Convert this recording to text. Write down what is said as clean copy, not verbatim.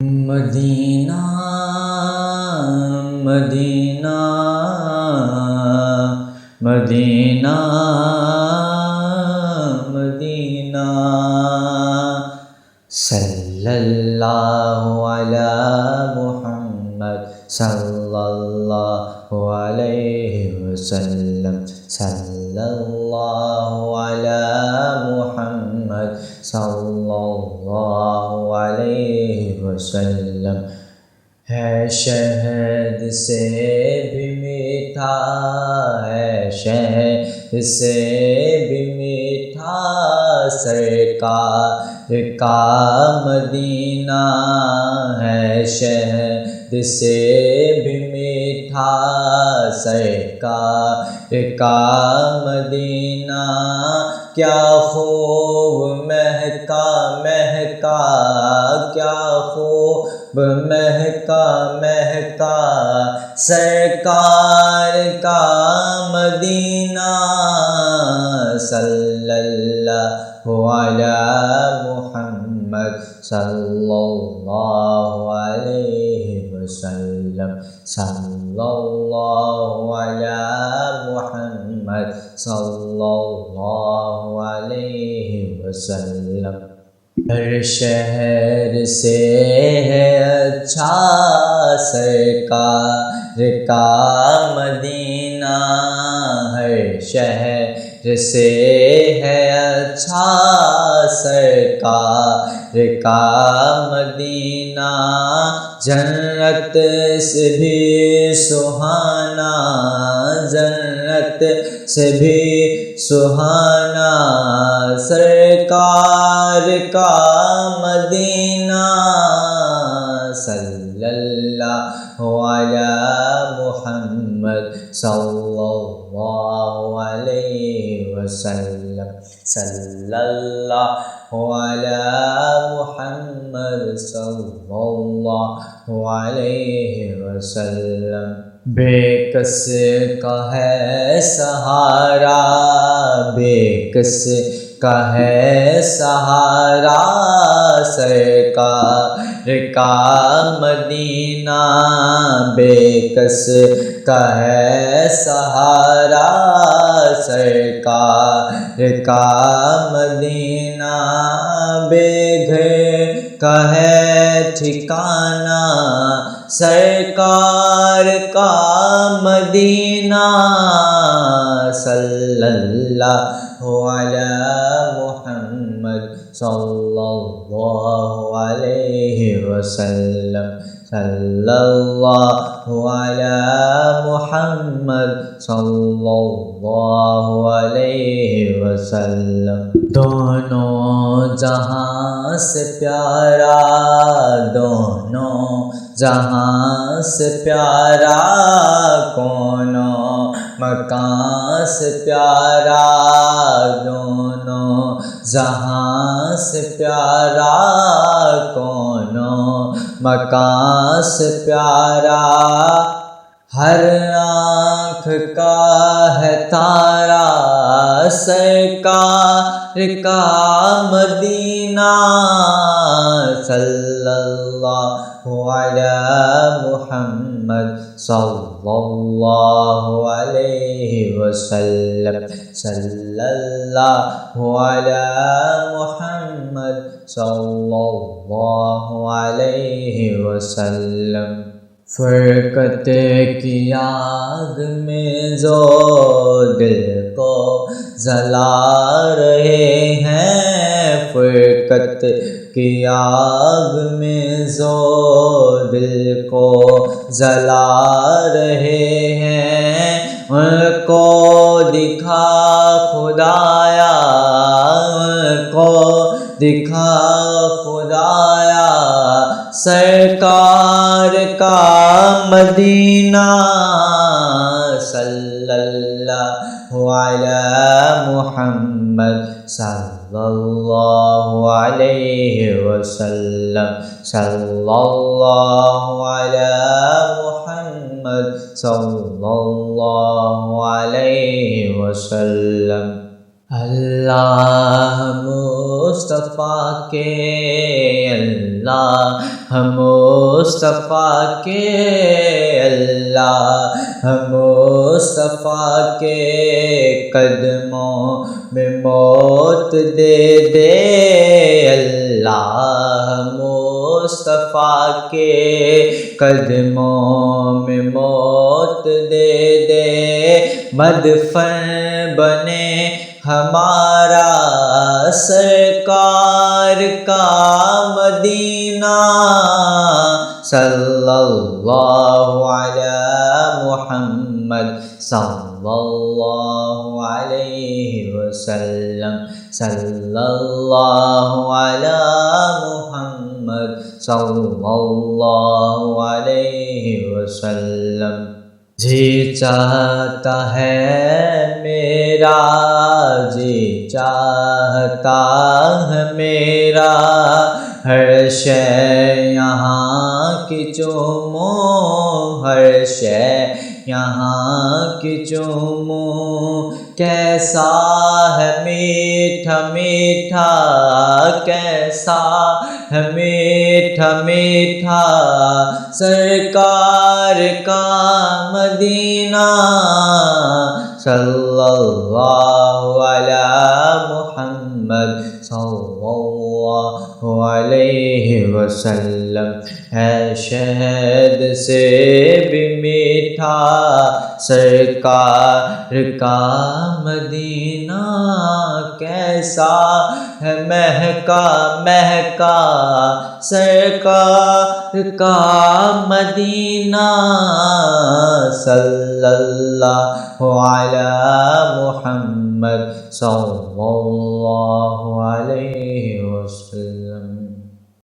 مدینہ مدینہ مدینہ مدینہ صلی اللہ علی محمد صلی اللہ علیہ وسلم صلی اللہ علی محمد صلی اللہ علیہ وسلم ہے شہد سے بھی میٹھا ہے شہد سے بھی میٹھا سرکار کا مدینہ ہے شہد سے بھی میٹھا سرکار کا مدینہ کیا خوب مہکا مہکا کیا خوب مہکا مہکا سرکار کا مدینہ صلی اللہ علی محمد صلی اللہ علیہ وسلم صلی اللہ علی محمد صلی اللہ علیہ وسلم ہر شہر سے ہے اچھا سرکار کا مدینہ ہر شہر سے ہے اچھا سرکار کا مدینہ جنت سے بھی سہانا جنت سے بھی سہانا سرکار کا مدینہ صلی اللہ علی محمد صلی اللہ علیہ وسلم صلی اللہ علی محمد صلی اللہ علیہ وسلم بے کس کا ہے سہارا بے کس کا ہے سہارا سرکار کا مدینہ بے کس کا ہے سہارا سرکار کا مدینہ بے گھر کا ہے ٹھکانہ سرکار کا مدینہ صلی اللہ علی محمد صلی اللہ علیہ وسلم صلی اللہ علی محمد صلی اللہ علیہ وسلم دونوں جہاں سے پیارا دونوں جہاں سے پیارا کونوں مکان سے پیارا دونوں جہاں سے پیارا کونوں مکان سے پیارا ہر آنکھ کا ہے تارا سرکار کا مدینہ صلی اللہ علی محمد صلی اللہ علیہ وسلم صلی اللہ علی محمد صلی اللہ علیہ وسلم فرقت کی آگ میں جو دل کو جلا رہے ہیں فرقت کی آگ میں جو دل کو جلا رہے ہیں ان کو دکھا خدایا ان کو دکھا خدایا سرکار کا مدینہ صلی اللہ علی محمد صلی اللہ علیہ وسلم صلی اللہ علی محمد صلی اللہ علیہ وسلم اللہ مصطفیٰ کے، اللہ مصطفیٰ کے، اللہ مصطفیٰ کے قدموں میں موت دے دے، اللہ مصطفیٰ کے قدموں میں موت دے دے، مدفن بنے ہمارا سرکار کا مدینہ، صلی اللہ علی محمد صلی اللہ علیہ وسلم، صلی اللہ علی محمد صلی اللہ علیہ وسلم۔ جی چاہتا ہے میرا، جی چاہتا ہے میرا، ہر شے یہاں کی چوموں، ہر شے یہاں کی چوموں، کیسا ہے میٹھا میٹھا، کیسا ہے میٹھا میٹھا سرکار کا مدینہ، صلی اللہ علی محمد صلی اللہ علیہ وسلم۔ ہے شہد سے بھی میٹھا سرکار کا مدینہ، کیسا ہے مہکا مہکا سرکار کا مدینہ، صلی اللہ علی محمد صلی اللہ علیہ وسلم۔